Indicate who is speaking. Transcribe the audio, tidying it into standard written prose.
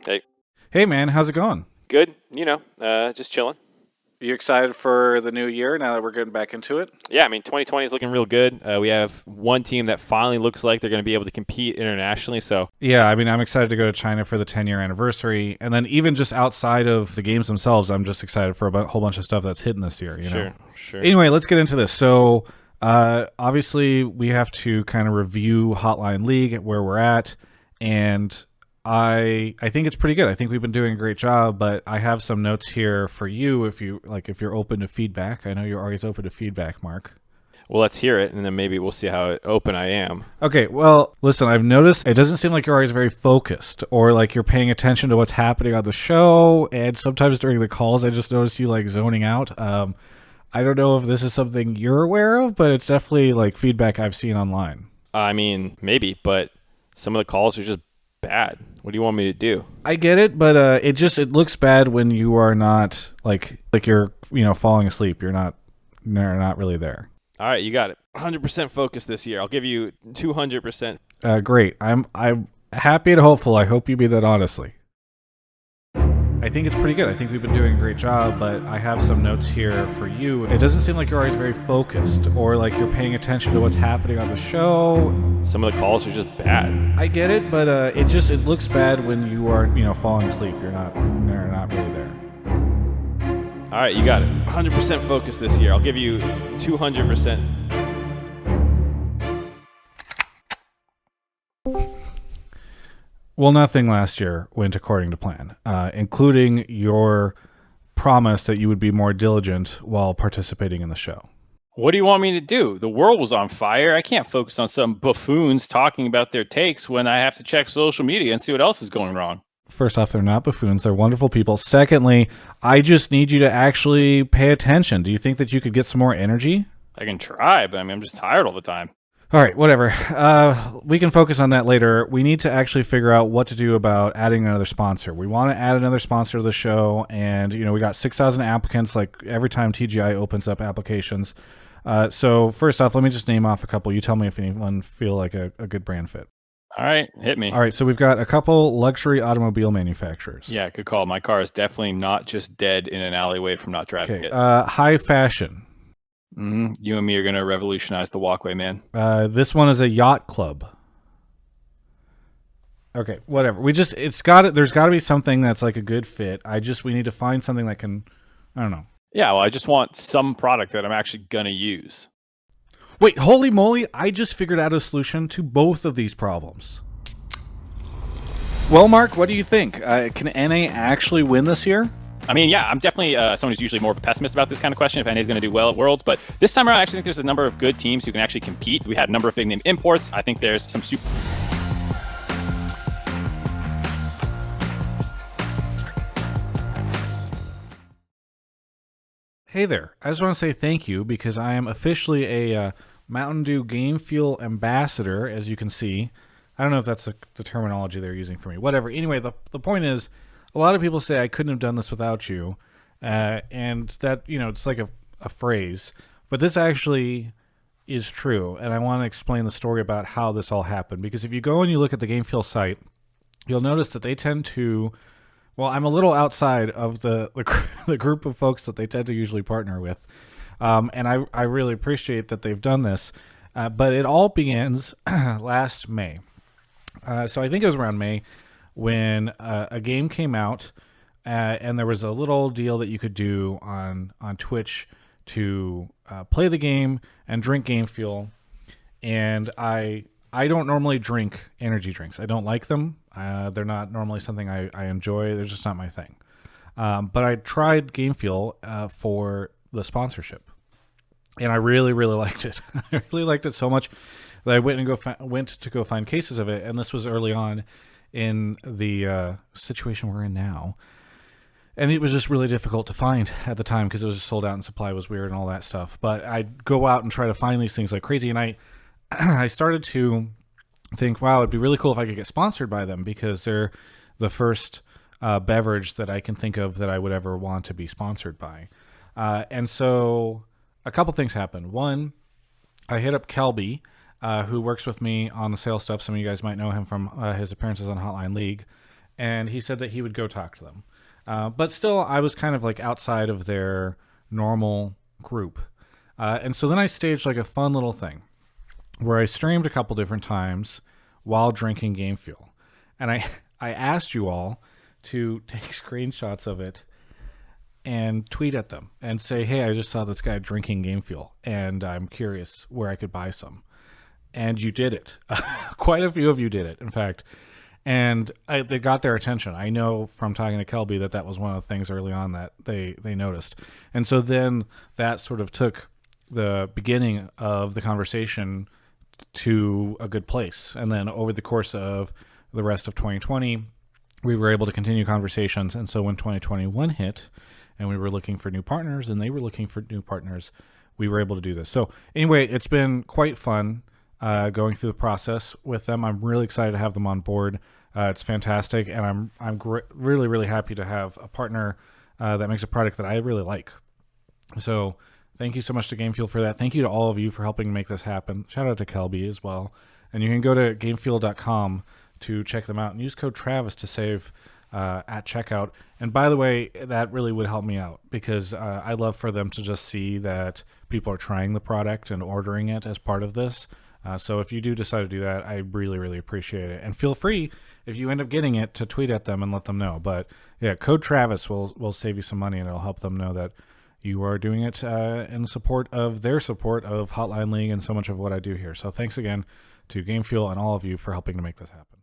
Speaker 1: Hey.
Speaker 2: Hey, man, how's it going?
Speaker 1: Good. Just chilling.
Speaker 2: You excited for the new year now that we're getting back into it?
Speaker 1: Yeah, 2020 is looking real good. We have one team that finally looks like they're going to be able to compete internationally. So
Speaker 2: Yeah, I'm excited to go to China for the 10-year anniversary. And then even just outside of the games themselves, I'm just excited for a whole bunch of stuff that's hitting this year.
Speaker 1: Sure.
Speaker 2: Anyway, let's get into this. So obviously we have to kind of review Hotline League at where we're at. And I think it's pretty good. I think we've been doing a great job, but I have some notes here for you if you're open to feedback. I know you're always open to feedback, Mark.
Speaker 1: Well, let's hear it, and then maybe we'll see how open I am.
Speaker 2: Okay, well, listen, I've noticed it doesn't seem like you're always very focused or like you're paying attention to what's happening on the show, and sometimes during the calls I just notice you like zoning out. I don't know if this is something you're aware of, but it's definitely like feedback I've seen online.
Speaker 1: Maybe, but some of the calls are just bad. What do you want me to do?
Speaker 2: I get it, but it looks bad when you are not like you're falling asleep. You're not really there.
Speaker 1: All right, you got it. 100% focus this year. I'll give you 200%.
Speaker 2: Great. I'm happy and hopeful. I hope you mean that honestly. I think it's pretty good. I think we've been doing a great job, but I have some notes here for you. It doesn't seem like you're always very focused or like you're paying attention to what's happening on the show.
Speaker 1: Some of the calls are just bad.
Speaker 2: I get it, but it looks bad when you are falling asleep. You're not really there.
Speaker 1: All right, you got it. 100% focus this year. I'll give you 200%.
Speaker 2: Well, nothing last year went according to plan, including your promise that you would be more diligent while participating in the show.
Speaker 3: What do you want me to do? The world was on fire. I can't focus on some buffoons talking about their takes when I have to check social media and see what else is going wrong.
Speaker 2: First off, they're not buffoons. They're wonderful people. Secondly, I just need you to actually pay attention. Do you think that you could get some more energy?
Speaker 3: I can try, but I'm just tired all the time.
Speaker 2: All right, whatever. We can focus on that later. We need to actually figure out what to do about adding another sponsor. We want to add another sponsor to the show, and we got 6,000 applicants like every time TGI opens up applications. So first off, let me just name off a couple. You tell me if anyone feel like a good brand fit.
Speaker 3: All right, hit me.
Speaker 2: All right, so we've got a couple luxury automobile manufacturers.
Speaker 3: Yeah, good call. My car is definitely not just dead in an alleyway from not driving it.
Speaker 2: High fashion.
Speaker 3: You and me are going to revolutionize the walkway, man.
Speaker 2: This one is a yacht club. Okay, whatever. There's got to be something that's like a good fit. We need to find something that can, I don't know.
Speaker 3: Yeah, well, I just want some product that I'm actually going to use.
Speaker 2: Wait, holy moly, I just figured out a solution to both of these problems. Well, Mark, what do you think? Can NA actually win this year?
Speaker 3: Yeah, I'm definitely someone who's usually more of a pessimist about this kind of question, if NA is going to do well at Worlds. But this time around, I actually think there's a number of good teams who can actually compete. We had a number of big name imports. I think there's some super...
Speaker 2: Hey there. I just want to say thank you because I am officially a Mountain Dew Game Fuel ambassador, as you can see. I don't know if that's the terminology they're using for me. Whatever. Anyway, the point is, a lot of people say I couldn't have done this without you, and that, it's like a phrase. But this actually is true, and I want to explain the story about how this all happened. Because if you go and you look at the Game Fuel site, you'll notice that they tend to... Well, I'm a little outside of the group of folks that they tend to usually partner with, and I really appreciate that they've done this. But it all begins last May. So I think it was around May when a game came out, and there was a little deal that you could do on Twitch to play the game and drink Game Fuel. And I don't normally drink energy drinks. I don't like them. They're not normally something I enjoy. They're just not my thing. But I tried Game Fuel for the sponsorship, and I really, really liked it. I really liked it so much that I went to go find cases of it. And this was early on in the situation we're in now. And it was just really difficult to find at the time because it was sold out and supply was weird and all that stuff. But I'd go out and try to find these things like crazy, and I started to think, wow, it'd be really cool if I could get sponsored by them because they're the first beverage that I can think of that I would ever want to be sponsored by. And so a couple things happened. One, I hit up Kelby, who works with me on the sales stuff. Some of you guys might know him from his appearances on Hotline League. And he said that he would go talk to them. But still, I was kind of like outside of their normal group. And so then I staged like a fun little thing where I streamed a couple different times while drinking Game Fuel. And I asked you all to take screenshots of it and tweet at them and say, hey, I just saw this guy drinking Game Fuel and I'm curious where I could buy some. And you did it. Quite a few of you did it, in fact. And they got their attention. I know from talking to Kelby that was one of the things early on that they noticed. And so then that sort of took the beginning of the conversation to a good place. And then over the course of the rest of 2020, we were able to continue conversations. And so when 2021 hit and we were looking for new partners and they were looking for new partners, we were able to do this. So anyway, it's been quite fun going through the process with them. I'm really excited to have them on board. It's fantastic. And I'm really, really happy to have a partner that makes a product that I really like. So thank you so much to GameFuel for that. Thank you to all of you for helping make this happen. Shout out to Kelby as well. And you can go to gamefuel.com to check them out and use code Travis to save at checkout. And by the way, that really would help me out because I love for them to just see that people are trying the product and ordering it as part of this. So if you do decide to do that, I really, really appreciate it. And feel free, if you end up getting it, to tweet at them and let them know. But yeah, code Travis will save you some money and it'll help them know that you are doing it in support of their support of Hotline League and so much of what I do here. So thanks again to GameFuel and all of you for helping to make this happen.